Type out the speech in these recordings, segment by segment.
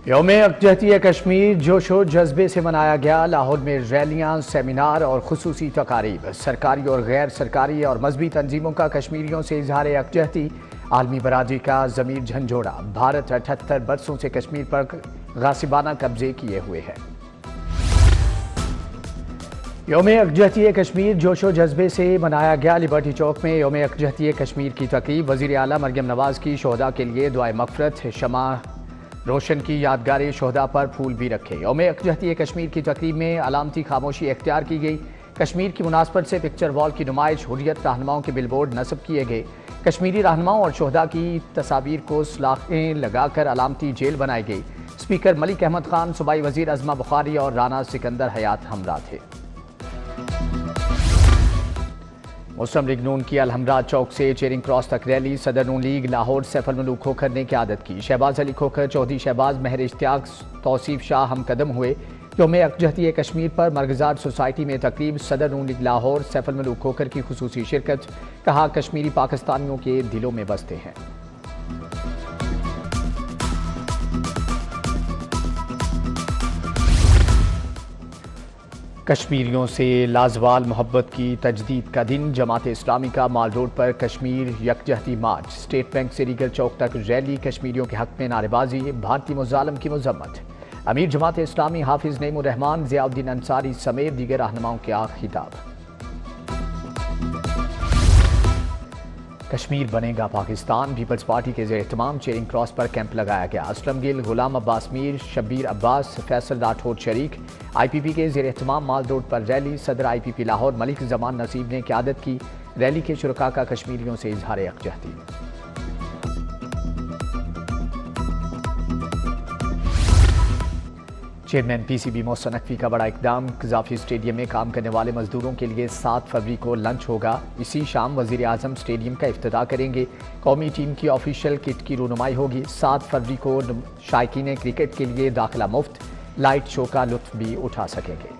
यौम यकजहती कश्मीर जोशो जज्बे से मनाया गया। लाहौर में रैलियां, सेमिनार और खुसूसी तकारीब। सरकारी और गैर सरकारी और मजहबी तंजीमों का कश्मीरियों से इजहार यकजहती। आलमी बरादरी का ज़मीर झंझोड़ा। भारत 78 बरसों से कश्मीर पर गासिबाना कब्जे किए हुए है। यौम यकजहती कश्मीर जोशो जज्बे से मनाया गया। लिबर्टी चौक में यौम यकजहती कश्मीर की तकरीब। वज़ीर आला मरियम नवाज की शोहदा के लिए दुआए मग़फ़िरत। शमा रोशन की यादगार शोहदा पर फूल भी रखे। यौम यकजहती कश्मीर की तकरीब में अलामती खामोशी इख्तियार की गई। कश्मीर की मुनासबत से पिक्चर वॉल की नुमाइश, हुर्रियत रहनुमाओं के बिलबोर्ड नस्ब किए गए। कश्मीरी रहनुमाओं और शोहदा की तस्वीर को सलाखें लगाकर अलामती जेल बनाई गई। स्पीकर मलिक अहमद खान, सूबाई वजीर अजमा बुखारी और राना सिकंदर हयात हमरा थे। मुस्लिम लीग नून की अलहमरा चौक से चेरिंग क्रॉस तक रैली। सदर नून लीग लाहौर सैफुल मलूक खोखर ने क़यादत की। शहबाज अली खोखर, चौधरी शहबाज, महर इश्तियाक, तौसीफ शाह हम कदम हुए। यौम यकजहती कश्मीर पर मरगजात सोसाइटी में तकरीब। सदर नून लीग लाहौर सैफुल मलूक खोखर की खुसूसी शिरकत। कहा, कश्मीरी पाकिस्तानियों के दिलों में बसते हैं। कश्मीरियों से लाजवाल मोहब्बत की तजदीद का दिन। जमात इस्लामी का माल रोड पर कश्मीर यकजहती मार्च। स्टेट बैंक से रीगल चौक तक रैली। कश्मीरियों के हक में नारेबाजी। भारतीय मुजालिम की मजम्मत। अमीर जमात इस्लामी हाफिज नईमुर रहमान, ज़ियाउद्दीन अंसारी समेत दीगर रहनुमाओं के खिताब। कश्मीर बनेगा पाकिस्तान। पीपल्स पार्टी के ज़ेर एहतमाम चेरिंग क्रॉस पर कैंप लगाया गया। असलम गिल, गुलाम अब्बास मीर, शब्बीर अब्बास, फैसल राठौर शरीक। IPP के ज़ेर एहतमाम माल रोड पर रैली। सदर IPP लाहौर मलिक जमान नसीब ने क़यादत की। रैली के शुरका का कश्मीरियों से इजहार यकजहती। चेयरमैन PCB मोहसिन नकवी का बड़ा इकदाम। कज़ाफी स्टेडियम में काम करने वाले मजदूरों के लिए 7 फरवरी को लंच होगा। इसी शाम वज़ीर आज़म स्टेडियम का इफ्तिताह करेंगे। कौमी टीम की ऑफिशियल किट की रूनुमाई होगी। 7 फरवरी को शायकीन क्रिकेट के लिए दाखिला मुफ्त। लाइट शो का लुत्फ भी उठा सकेंगे।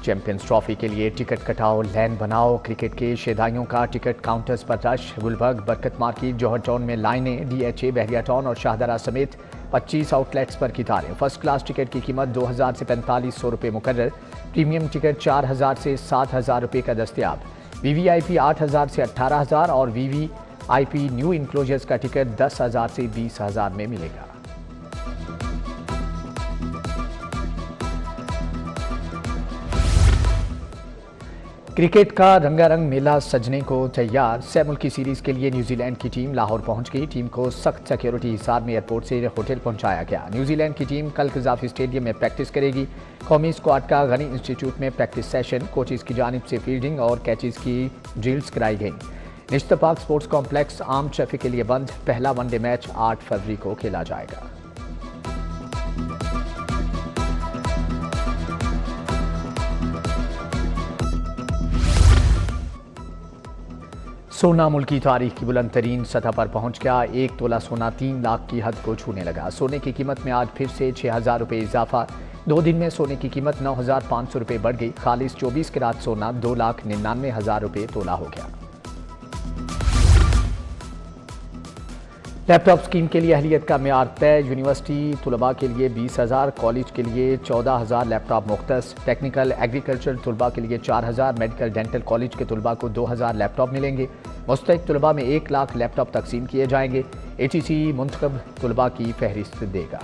चैंपियंस ट्रॉफी के लिए टिकट कटाओ, लाइन बनाओ। क्रिकेट के शेदाइयों का टिकट काउंटर्स पर रश। गुलबर्ग, बरकत मार्केट, जौहर टाउन में लाइनें। DHA, बहरिया टाउन और शाहदरा समेत 25 आउटलेट्स पर कितारें। फर्स्ट क्लास टिकट की कीमत 2000 से 4500 रुपये मुकर्रर। प्रीमियम टिकट 4000 से 7000 रुपये का दस्तियाब। VVIP 8000 से 18000 और VVIP न्यू इंक्लोजर्स का टिकट 10000 से 20000 में मिलेगा। क्रिकेट का रंगारंग मेला सजने को तैयार। 6 मुल्की सीरीज के लिए न्यूजीलैंड की टीम लाहौर पहुंच गई। टीम को सख्त सिक्योरिटी हिसार में एयरपोर्ट से होटल पहुंचाया गया। न्यूजीलैंड की टीम कल कज़ाफी स्टेडियम में प्रैक्टिस करेगी। कौमी स्क्वाड का गनी इंस्टीट्यूट में प्रैक्टिस सेशन। कोचेज की जानिब से फील्डिंग और कैचेज की ड्रिल्स कराई गई। निश्चित पाक स्पोर्ट्स कॉम्प्लेक्स आम ट्रैफिक के लिए बंद। पहला वनडे मैच 8 फरवरी को खेला जाएगा। सोना मुल्की तारीख की बुलंद तरीन सतह पर पहुंच गया। 1 तोला सोना 3 लाख की हद को छूने लगा। सोने की कीमत में आज फिर से 6000 रुपये इजाफा। 2 दिन में सोने की कीमत 9500 रुपये बढ़ गई। खालिस 24 कैरात सोना 2,99,000 रुपये तोला हो गया। लैपटॉप स्कीम के लिए अहलियत का मेयार तय। यूनिवर्सिटी तुलबा के लिए 20,000, कॉलेज के लिए 14,000 लैपटॉप मुख्तस। टेक्निकल एग्रीकल्चर तुलबा के लिए 4,000, मेडिकल डेंटल कॉलेज के तुलबा को 2,000 लैपटॉप मिलेंगे। मुस्तहिक तुलबा में 1 लाख लैपटॉप तकसीम किए जाएंगे। ATC मुंतखब तुलबा की फहरिस्त देगा।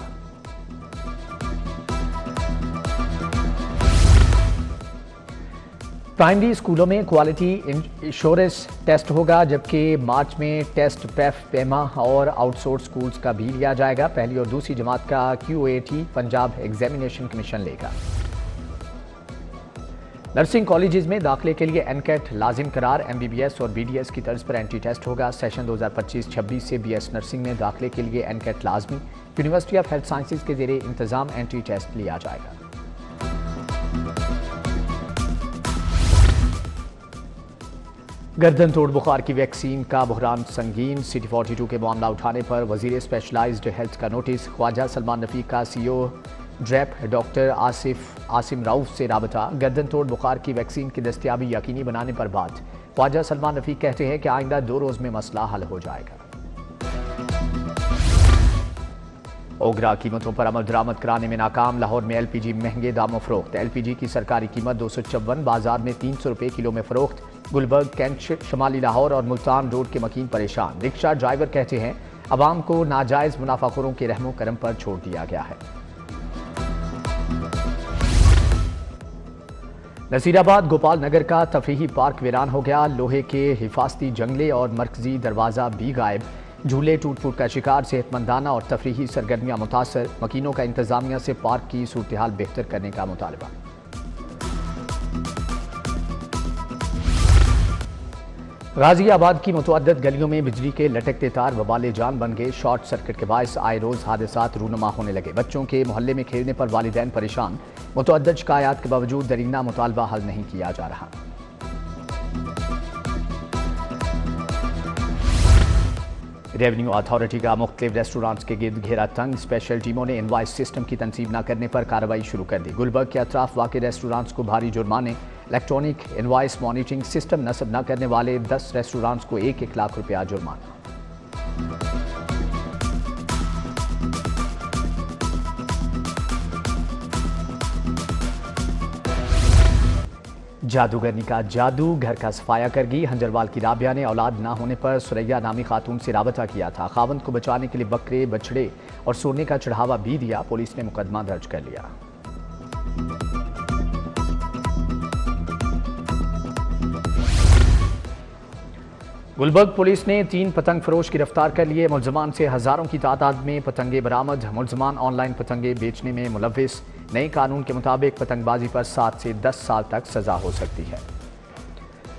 प्राइमरी स्कूलों में क्वालिटी इंश्योरेंस टेस्ट होगा, जबकि मार्च में टेस्ट पेफ, पेमा और आउटसोर्स स्कूल्स का भी लिया जाएगा। पहली और दूसरी जमात का QAT पंजाब एग्जामिनेशन कमीशन लेगा। नर्सिंग कॉलेजेस में दाखिले के लिए NCAT लाजिम करार। MBBS और BDS की तर्ज पर एंट्री टेस्ट होगा। सेशन 2025-26 से BS नर्सिंग में दाखिले के लिए NCAT लाजमी। यूनिवर्सिटी ऑफ हेल्थ साइंसेज के ज़ेरे इंतजाम एंट्री टेस्ट लिया जाएगा। गर्दन तोड़ बुखार की वैक्सीन का बहरान संगीन। CD42 के मामला उठाने पर वजीर स्पेशलाइज्ड हेल्थ का नोटिस। ख्वाजा सलमान रफीक का CEO ड्रैप डॉक्टर आसिम राउफ से राबता। गर्दन तोड़ बुखार की वैक्सीन की दस्तियाबी यकीनी बनाने पर बात। ख्वाजा सलमान रफीक कहते हैं कि आइंदा 2 रोज़ में मसला हल हो जाएगा। ओगरा कीमतों पर अमल दरामद कराने में नाकाम। लाहौर में LPG महंगे दामों फरोख्त। LPG की सरकारी कीमत 254, बाजार में 300 रुपये किलो में फरोख्त। गुलबर्ग, कैंट, शमाली लाहौर और मुल्तान रोड के मकीन परेशान। रिक्शा ड्राइवर कहते हैं अवाम को नाजायज मुनाफाखोरों के रहमो करम पर छोड़ दिया गया है। नसीराबाद गोपाल नगर का तफरीही पार्क वीरान हो गया। लोहे के हिफाजती जंगले और मरकजी दरवाजा भी गायब। झूले टूट फूट का शिकार। सेहतमंदाना और तफरीही सरगर्मियां मुतासर। मकीनों का इंतजामिया से पार्क की सूरत हाल बेहतर करने का मुतालबा। गाजियाबाद की मुतअद्दिद गलियों में बिजली के लटकते तार वबाले जान बन गए। शॉर्ट सर्किट के बायस आए रोज हादसात रूनुमा होने लगे। बच्चों के मोहल्ले में खेलने पर वालिदैन परेशान। मुतअद्दिद शिकायत के बावजूद दरीना मुतालबा हल नहीं किया जा रहा। रेवेन्यू अथॉरिटी का मुख्तलिफ रेस्टोरेंट्स के गिर्द घेरा तंग। स्पेशल टीमों ने इनवाइस सिस्टम की तनसीब न करने पर कार्रवाई शुरू कर दी। गुलबर्ग के अतराफ वाक़ रेस्टोरेंट्स को भारी जुर्माने। इलेक्ट्रॉनिक इनवाइस मॉनिटरिंग सिस्टम नस्ब न करने वाले 10 रेस्टोरेंट्स को 1-1 लाख रुपया जुर्माना। जादूगरनी का जादू घर का सफाया कर गई। हंजरवाल की राबिया ने औलाद ना होने पर सुरैया नामी खातून से राबता किया था। खावंद को बचाने के लिए बकरे, बछड़े और सोने का चढ़ावा भी दिया। पुलिस ने मुकदमा दर्ज कर लिया। गुलबर्ग पुलिस ने 3 पतंग फरोश गिरफ्तार कर लिए। मुलजमान से हजारों की तादाद में पतंगे बरामद। मुलजमान ऑनलाइन पतंगे बेचने में मुलव्विस। नए कानून के मुताबिक पतंगबाजी पर 7 से 10 साल तक सजा हो सकती है।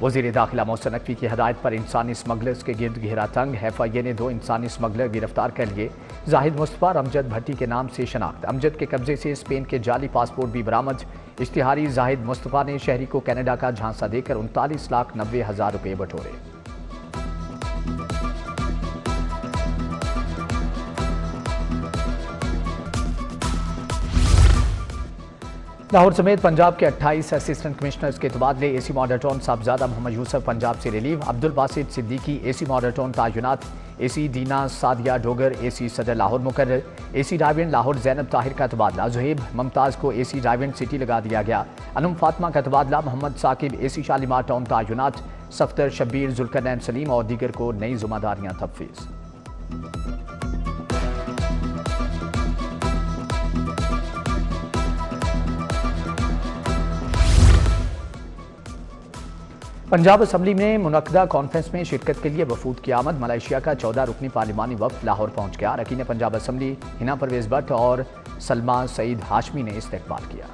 वज़ीर दाखिला मोहसिन नकवी की हदायत पर इंसानी स्मगलर्स के गिर्द घेरा तंग। FIA ने 2 इंसानी स्मगलर गिरफ्तार कर लिए। जाहिद मुस्तफा और अमजद भट्टी के नाम से शनाख्त। अमजद के कब्जे से स्पेन के जाली पासपोर्ट भी बरामद। इश्तिहारी जाहिद मुस्तफा ने शहरी को कनाडा का झांसा देकर 39,90,000 रुपये बटोरे। लाहौर समेत पंजाब के 28 असिस्टेंट कमिश्नर्स के तबादले। AC model town Sahibzada Mohammad Yusuf Punjab से relieve. Abdul Basit Siddiqui AC model town तायुनात। AC दीना सादिया डोगर AC सदर लाहौर मुकर्रर। AC डायवेंट लाहौर जैनब ताहिर का तबादला। जुहेब मुमताज़ को AC डायवेंट सिटी लगा दिया गया। अनुम फातिमा का तबादला। मोहम्मद साकिब AC शालीमार टाउन तायुनात। सफ्तर शब्बीर जुल्करनैन सलीम और दीगर को नई जिम्मेदारियां तफवीज़। पंजाब असम्बली में मुनक्कदा कॉन्फ्रेंस में शिरकत के लिए वफूद की आमद। मलेशिया का 14 रुकनी पार्लिमानी वफ्द लाहौर पहुंच गया। अरकान पंजाब असम्बली हिना परवेज भट्ट और सलमा सईद हाशमी ने इस्तकबाल किया।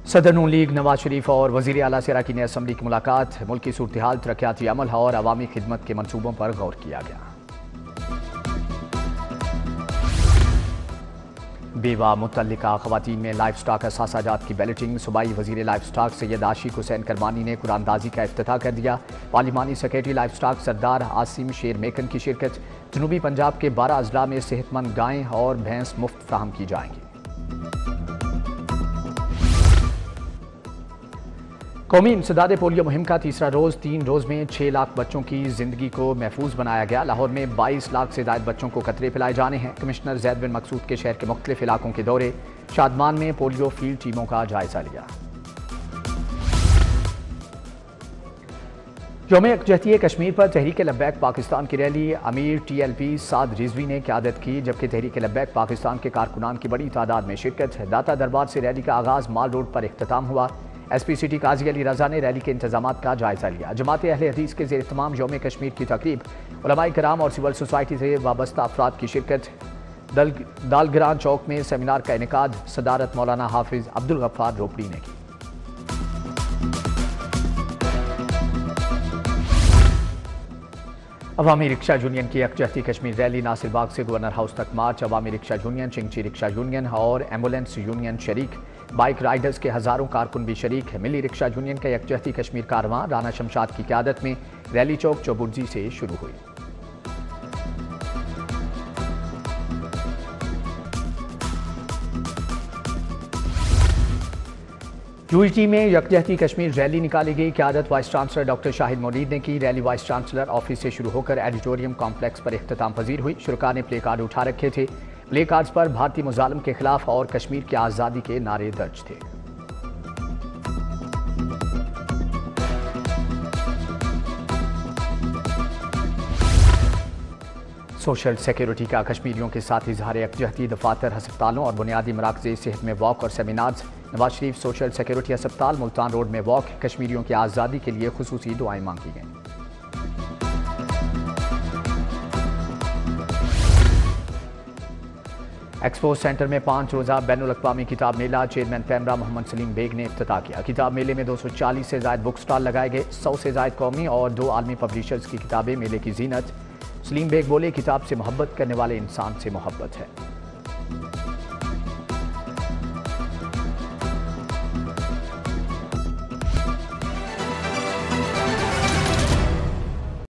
सदर नून लीग नवाज शरीफ और वज़ीर आला से अरकान असम्बली की मुलाकात। मुल्की सूरत हाल, तरक्याती अमल और अवामी खिदमत के मनसूबों पर गौर किया गया। बेवा मुतल्लिका ख़वातीन में लाइफ स्टॉक असासाजात की बैलेटिंग। सूबाई वज़ीर लाइफ स्टॉक सैयद आशिक हुसैन करमानी ने कुरानदाजी का इफ्तिताह कर दिया। पार्लिमानी सेक्रेटरी लाइफ स्टॉक सरदार आसिम शेर मेकन की शिरकत। जनूबी पंजाब के 12 अजला में सेहतमंद गायें और भैंस मुफ्त फ्राहम की जाएंगी। कौमी इंसदाद पोलियो मुहिम का तीसरा रोज। 3 रोज में 6 लाख बच्चों की जिंदगी को महफूज बनाया गया। लाहौर में 22 लाख से ज्यादा बच्चों को कतरे पिलाए जाने हैं। कमिश्नर जैद बिन मकसूद के शहर के मुख्तलिफ इलाकों के दौरे। शादमान में पोलियो फील्ड टीमों का जायजा लिया। यौम यकजहती कश्मीर पर तहरीक लब्बैक पाकिस्तान की रैली। अमीर TLP साद रिजवी ने क़यादत की, जबकि तहरीक लब्बैक पाकिस्तान के कारकुनान की बड़ी तादाद में शिरकत। दाता दरबार से रैली का आगाज माल रोड पर इख्तिताम हुआ। SP सिटी काजी अली रजा ने रैली के इंतजामात का जायजा लिया। जमात अहले हदीस के ज़ेर तमाम यौम कश्मीर की तकरीब। उलमाए कराम और सिविल सोसाइटी से वाबस्ता अफराद की शिरकत। दालगिरान चौक में सेमिनार का इनेकाद। सदारत मौलाना हाफिज अब्दुल गफ्फार रोपड़ी ने की। अवामी रिक्शा यूनियन की यकजहती कश्मीर रैली। नासिर बाग से गवर्नर हाउस तक march. Awami rickshaw union, Chingchi rickshaw union और एम्बुलेंस यूनियन शरीक। बाइक राइडर्स के हजारों कारकुन भी शरीक है। मिली रिक्शा यूनियन का यकजहती कश्मीर कारवां राना शमशाद की क़यादत में रैली चौक चौबुर्जी से शुरू हुई। यूजीटी में यकजहती कश्मीर रैली निकाली गई। क़यादत वाइस चांसलर डॉक्टर शाहिद मोनीद ने की। रैली वाइस चांसलर ऑफिस से शुरू होकर एडिटोरियम कॉम्प्लेक्स पर इख्तिताम पजीर हुई। शुरका ने प्ले कार्ड उठा रखे थे। प्ले कार्ड्स पर भारतीय मुजालिम के खिलाफ और कश्मीर की आज़ादी के नारे दर्ज थे। सोशल सिक्योरिटी का कश्मीरियों के साथ इजहार यकजहती। दफातर, हस्पतालों और बुनियादी मराकज़ सेहत में वॉक और seminars. Nawaz Sharif social security अस्पताल मुल्तान रोड में वॉक। कश्मीरियों की आज़ादी के लिए खुसूसी दुआएं मांगी गईं। एक्सपो सेंटर में 5 रोज़ा बैनुल-अक़वामी किताब मेला चेयरमैन पैमरा मोहम्मद सलीम बेग ने इफ्तिताह किया। किताब मेले में 240 से ज़ायद बुक स्टॉल लगाए गए। 100 से ज़ायद कौमी और 2 आलमी पब्लिशर्स की किताबें मेले की जीनत। सलीम बेग बोले, किताब से मोहब्बत करने वाले इंसान से मोहब्बत है।